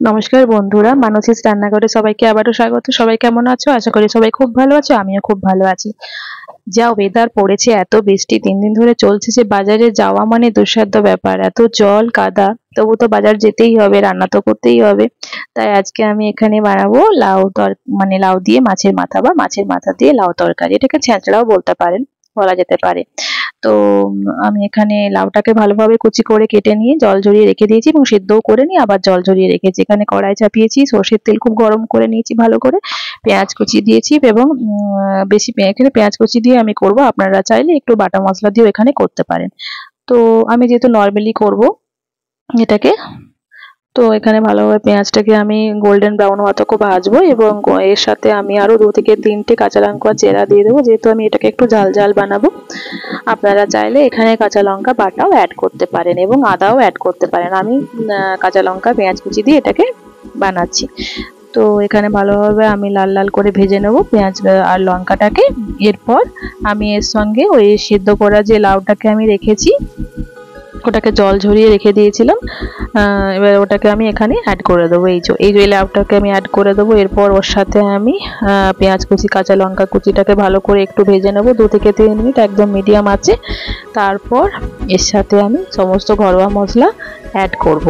নমস্কার বন্ধুরা, মানসীস রান্নাঘরে সবাইকে আবারও স্বাগত। সবাই কেমন আছো? আশা করি সবাই খুব ভালো আছো। আমিও খুব ভালো আছি। যা ওয়েদার পড়েছে, এত বৃষ্টি 3 দিন ধরে চলছে যে বাজারে যাওয়া মানে দুঃসাধ্য ব্যাপার। এত জল কাদা, তবু তো বাজার যেতেই হবে, রান্না তো করতেই হবে। তাই আজকে আমি এখানে বানাবো লাউ দিয়ে মাছের মাথা বা মাছের মাথা দিয়ে লাউ তরকারি। এটাকে ছেঁচড়াও বলা যেতে পারে। তো আমি এখানে লাউটাকে ভালোভাবে কুচি করে কেটে নিয়ে জল ঝরিয়ে রেখে দিয়েছি এবং সিদ্ধও করে নিয়ে আবার জল ঝরিয়ে রেখেছি। এখানে কড়াই চাপিয়েছি, সর্ষের তেল খুব গরম করে নিয়েছি ভালো করে, পেঁয়াজ কুচি দিয়েছি এবং এখানে পেঁয়াজ কুচি দিয়ে আমি করব। আপনারা চাইলে একটু বাটা মশলা দিয়েও এখানে করতে পারেন। তো আমি যেহেতু নর্মালি করব এটাকে, তো এখানে ভালোভাবে পেঁয়াজটাকে আমি গোল্ডেন ব্রাউন হওয়া তক ভাজবো এবং এর সাথে আমি আরো 2 থেকে 3টে কাঁচা লঙ্কা চেরা দিয়ে দেবো, যেহেতু আমি এটাকে একটু ঝাল ঝাল বানাবো। আপনারা চাইলে এখানে কাঁচা লঙ্কা বাটাও অ্যাড করতে পারেন এবং আদাও অ্যাড করতে পারেন। আমি কাঁচা লঙ্কা পেঁয়াজ কুচি দিয়ে এটাকে বানাচ্ছি। তো এখানে ভালোভাবে আমি লাল লাল করে ভেজে নেব পেঁয়াজ আর লঙ্কাটাকে। এরপর আমি এর সঙ্গে ওই সিদ্ধ করা যে লাউটাকে আমি রেখেছি, ওটাকে জল ঝরিয়ে রেখে দিয়েছিলাম, এবার ওটাকে আমি এখানে অ্যাড করে দেবো। এই যে লাউটাকে আমি অ্যাড করে দেবো। এরপর ওর সাথে আমি পেঁয়াজ কুচি কাঁচা লঙ্কা কুচিটাকে ভালো করে একটু ভেজে নেব 2 থেকে 3 মিনিট একদম মিডিয়াম আঁচে। তারপর এর সাথে আমি সমস্ত ঘরোয়া মশলা অ্যাড করব।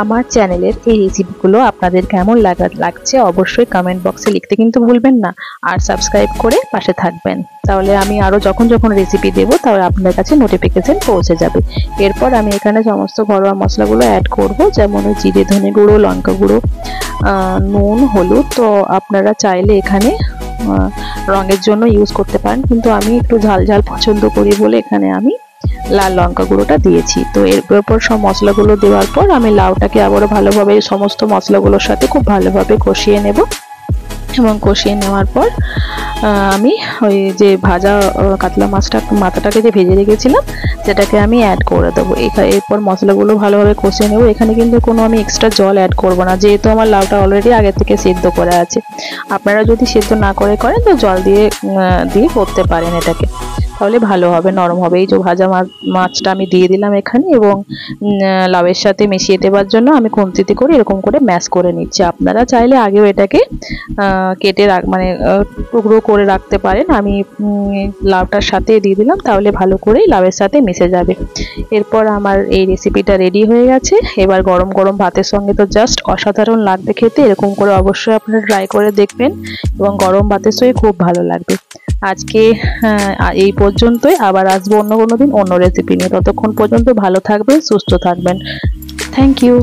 আমার চ্যানেলের এই রেসিপিগুলো আপনাদের কেমন লাগছে অবশ্যই কমেন্ট বক্সে লিখতে কিন্তু ভুলবেন না, আর সাবস্ক্রাইব করে পাশে থাকবেন। তাহলে আমি আরও যখন রেসিপি দেবো তাহলে আপনাদের কাছে নোটিফিকেশন পৌঁছে যাবে। এরপর আমি এখানে সমস্ত ঘরোয়া মশলাগুলো অ্যাড করব, যেমন জিরে ধনে গুঁড়ো, লঙ্কা গুঁড়ো, নুন, হলুদ। তো আপনারা চাইলে এখানে রঙের জন্য ইউজ করতে পারেন, কিন্তু আমি একটু ঝাল ঝাল পছন্দ করি বলে এখানে আমি লাল লঙ্কা গুঁড়োটা দিয়েছি। তো এরপর সব মশলাগুলো দেওয়ার পর আমি লাউটাকে আবারও ভালোভাবে সমস্ত মশলাগুলোর সাথে খুব ভালোভাবে কষিয়ে নেব এবং কষিয়ে নেওয়ার পর আমি ওই যে ভাজা কাতলা মাথাটাকে যে ভেজে রেখেছিলাম সেটাকে আমি অ্যাড করে দেবো। এরপর মশলাগুলো ভালোভাবে কষিয়ে নেব। এখানে কিন্তু কোনো আমি এক্সট্রা জল অ্যাড করব না, যেহেতু আমার লাউটা অলরেডি আগে থেকে সেদ্ধ করা আছে। আপনারা যদি সেদ্ধ না করেন তো জল দিয়ে করতে পারেন এটাকে, তাহলে ভালো হবে, নরম হবে। এই যে ভাজা মাছটা আমি দিয়ে দিলাম এখানে এবং লাউয়ের সাথে মিশিয়ে দেওয়ার জন্য আমি খুন্তিতে করে এরকম করে ম্যাশ করে নিচ্ছি। আপনারা চাইলে আগেও এটাকে কেটে টুকরো করে রাখতে পারেন। আমি লাউটার সাথে দিয়ে দিলাম, তাহলে ভালো করে লাউয়ের সাথে মিশে যাবে। এরপর আমার এই রেসিপিটা রেডি হয়ে গেছে। এবার গরম গরম ভাতের সঙ্গে তো জাস্ট অসাধারণ লাগবে খেতে। এরকম করে অবশ্যই আপনারা ট্রাই করে দেখবেন এবং গরম ভাতের সঙ্গে খুব ভালো লাগবে। আজকে এই পর্যন্তই, আবার আসবো অন্য কোনো দিন অন্য রেসিপি নিয়ে। ততক্ষণ পর্যন্ত ভালো থাকবেন, সুস্থ থাকবেন। Thank you.